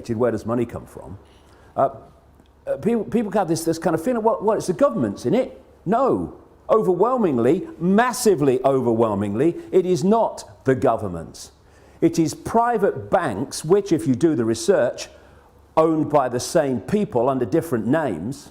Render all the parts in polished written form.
predicted, where does money come from? People have this kind of feeling, well, it's the government's in it. No, overwhelmingly, massively overwhelmingly, it is not the government's. It is private banks, which, if you do the research, owned by the same people under different names,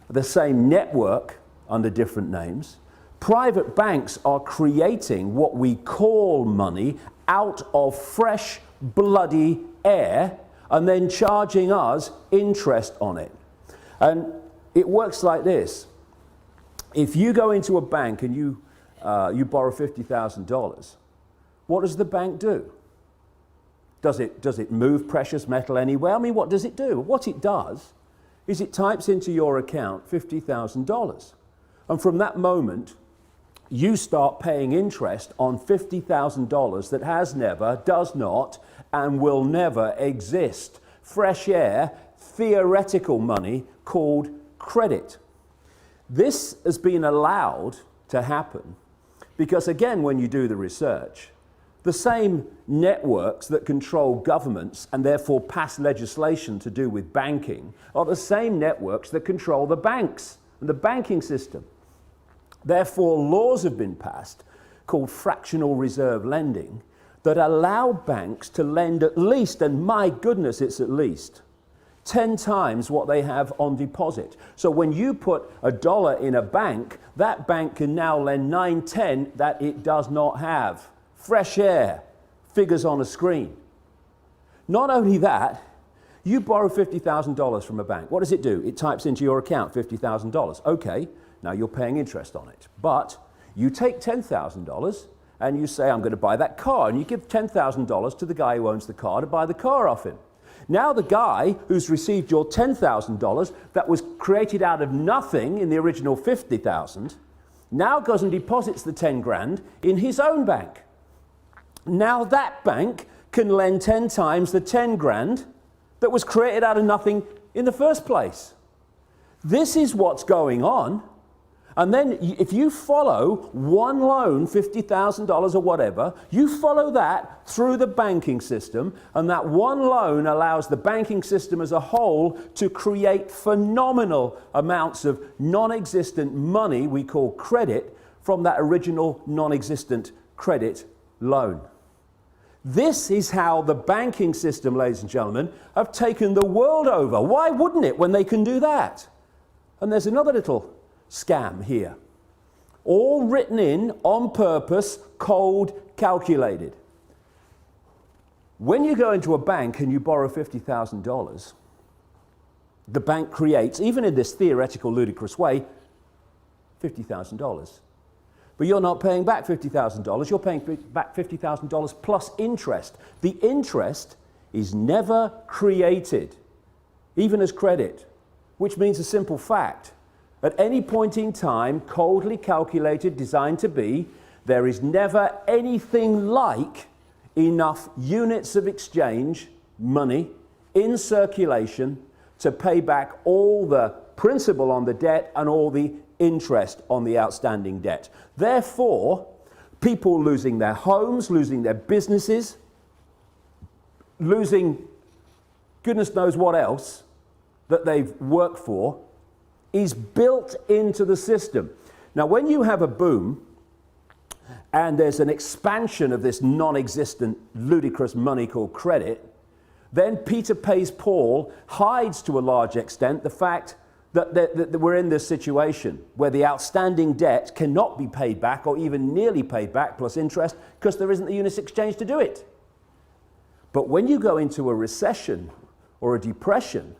the same network under different names. Private banks are creating what we call money out of fresh, bloody air and then charging us interest on it. And it works like this. If you go into a bank and you borrow $50,000, what does the bank do? Does it move precious metal anywhere? I mean, what does it do? What it does is it types into your account $50,000. And from that moment, you start paying interest on $50,000 that has never, does not, and will never exist. Fresh air, theoretical money called credit. This has been allowed to happen because, again, when you do the research, the same networks that control governments and therefore pass legislation to do with banking are the same networks that control the banks and the banking system. Therefore, laws have been passed called fractional reserve lending that allow banks to lend at least, and my goodness, it's at least, 10 times what they have on deposit. So when you put $1 in a bank, that bank can now lend 9/10 that it does not have. Fresh air, figures on a screen. Not only that, you borrow $50,000 from a bank. What does it do? It types into your account $50,000. Okay, now you're paying interest on it. But you take $10,000 and you say, I'm going to buy that car. And you give $10,000 to the guy who owns the car to buy the car off him. Now the guy who's received your $10,000 that was created out of nothing in the original $50,000 now goes and deposits the 10 grand in his own bank. Now that bank can lend 10 times the 10 grand that was created out of nothing in the first place. This is what's going on. And then if you follow one loan, $50,000 or whatever, you follow that through the banking system, and that one loan allows the banking system as a whole to create phenomenal amounts of non-existent money we call credit from that original non-existent credit loan. This is how the banking system, ladies and gentlemen, have taken the world over. Why wouldn't it when they can do that? And there's another little scam here. All written in on purpose, cold, calculated. When you go into a bank and you borrow $50,000, the bank creates, even in this theoretical, ludicrous way, $50,000. But you're not paying back $50,000, you're paying back $50,000 plus interest. The interest is never created, even as credit, which means a simple fact. At any point in time, coldly calculated, designed to be, there is never anything like enough units of exchange, money, in circulation to pay back all the principal on the debt and all the interest on the outstanding debt. Therefore, people losing their homes, losing their businesses, losing goodness knows what else that they've worked for, is built into the system. Now, when you have a boom and there's an expansion of this non-existent, ludicrous money called credit, then Peter Pays Paul hides to a large extent the fact that we're in this situation where the outstanding debt cannot be paid back or even nearly paid back plus interest because there isn't the units exchange to do it. But when you go into a recession or a depression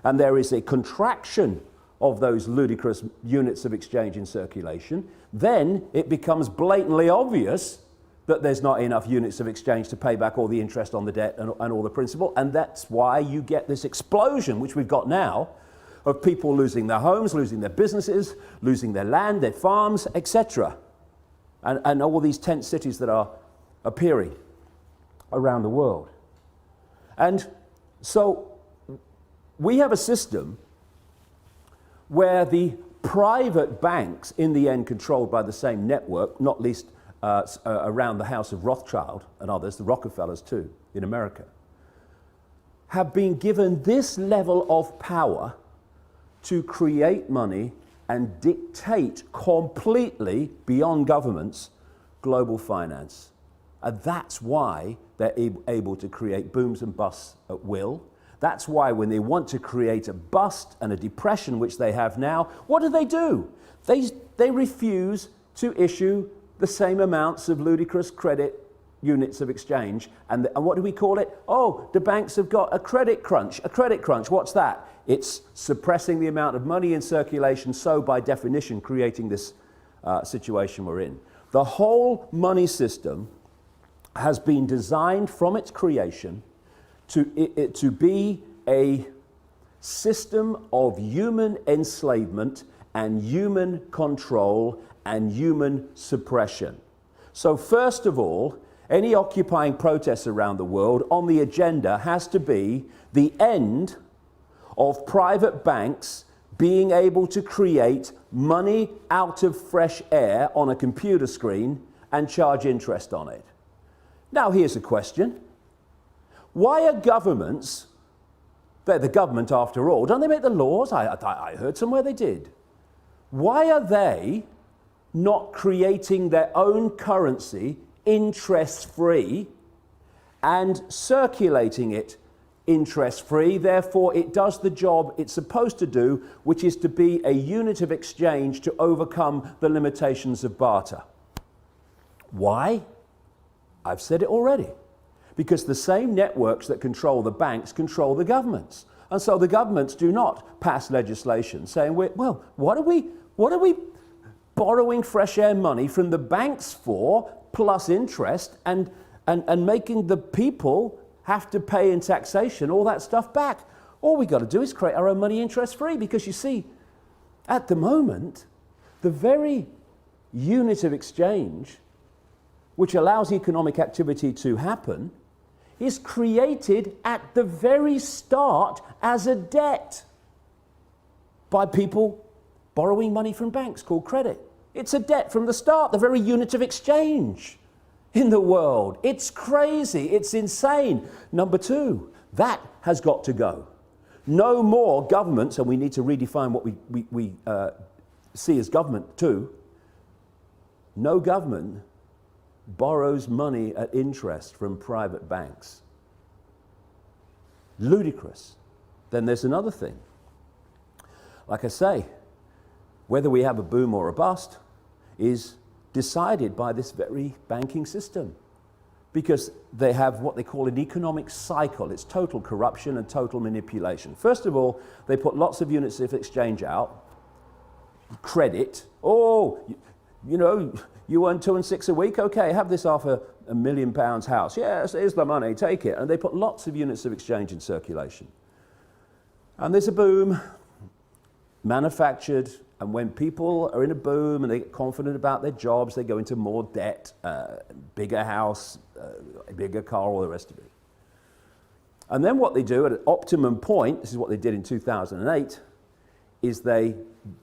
and there is a contraction of those ludicrous units of exchange in circulation, then it becomes blatantly obvious that there's not enough units of exchange to pay back all the interest on the debt and all the principal, and that's why you get this explosion, which we've got now, of people losing their homes, losing their businesses, losing their land, their farms, etc. And all these tent cities that are appearing around the world. And so we have a system where the private banks, in the end controlled by the same network, not least around the house of Rothschild and others, the Rockefellers too, in America, have been given this level of power to create money and dictate completely, beyond governments, global finance. And that's why they're able to create booms and busts at will. That's why when they want to create a bust and a depression, which they have now, what do? They refuse to issue the same amounts of ludicrous credit units of exchange. And what do we call it? Oh, the banks have got a credit crunch. A credit crunch, what's that? It's suppressing the amount of money in circulation, so by definition creating this situation we're in. The whole money system has been designed from its creation to be a system of human enslavement and human control and human suppression. So first of all, any occupying protests around the world on the agenda has to be the end of private banks being able to create money out of fresh air on a computer screen and charge interest on it. Now here's a question. Why are governments, they're the government after all, don't they make the laws? I heard somewhere they did. Why are they not creating their own currency interest-free and circulating it interest-free? Therefore, it does the job it's supposed to do, which is to be a unit of exchange to overcome the limitations of barter. Why? I've said it already. Because the same networks that control the banks control the governments. And so the governments do not pass legislation saying, well, what are we borrowing fresh air money from the banks for, plus interest, and making the people have to pay in taxation all that stuff back? All we got to do is create our own money interest-free, because you see, at the moment, the very unit of exchange which allows economic activity to happen is created at the very start as a debt by people borrowing money from banks called credit. It's a debt from the start, the very unit of exchange in the world. It's crazy, it's insane. Number two, that has got to go. No more governments, and we need to redefine what we see as government too. No government borrows money at interest from private banks. Ludicrous. Then there's another thing. Like I say, whether we have a boom or a bust is decided by this very banking system, because they have what they call an economic cycle. It's total corruption and total manipulation. First of all, they put lots of units of exchange out, credit. Oh, you know, you earn 2 and 6 a week? Okay, have this off a £1 million house. Yes, here's the money, take it. And they put lots of units of exchange in circulation. And there's a boom, manufactured, and when people are in a boom and they get confident about their jobs, they go into more debt, bigger house, bigger car, all the rest of it. And then what they do at an optimum point, this is what they did in 2008, is they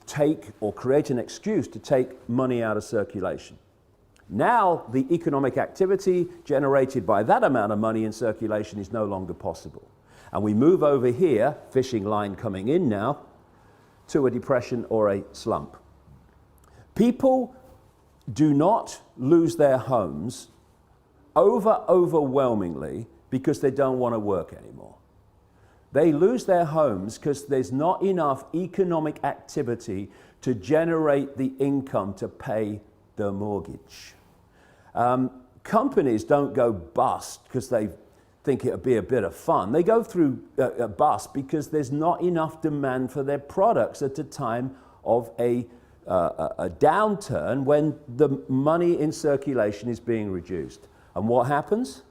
take or create an excuse to take money out of circulation. Now the economic activity generated by that amount of money in circulation is no longer possible. And we move over here, fishing line coming in now, to a depression or a slump. People do not lose their homes overwhelmingly because they don't want to work anymore. They lose their homes because there's not enough economic activity to generate the income to pay the mortgage. Companies don't go bust because they think it'll be a bit of fun. They go through a bust because there's not enough demand for their products at a time of a downturn when the money in circulation is being reduced. And what happens?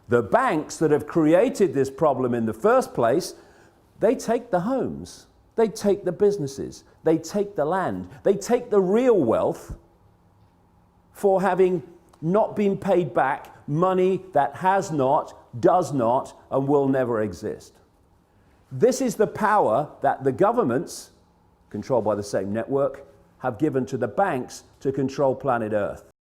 The banks that have created this problem in the first place, they take the homes, they take the businesses, they take the land, they take the real wealth for having not been paid back money that has not, does not, and will never exist. This is the power that the governments, controlled by the same network, have given to the banks to control planet Earth.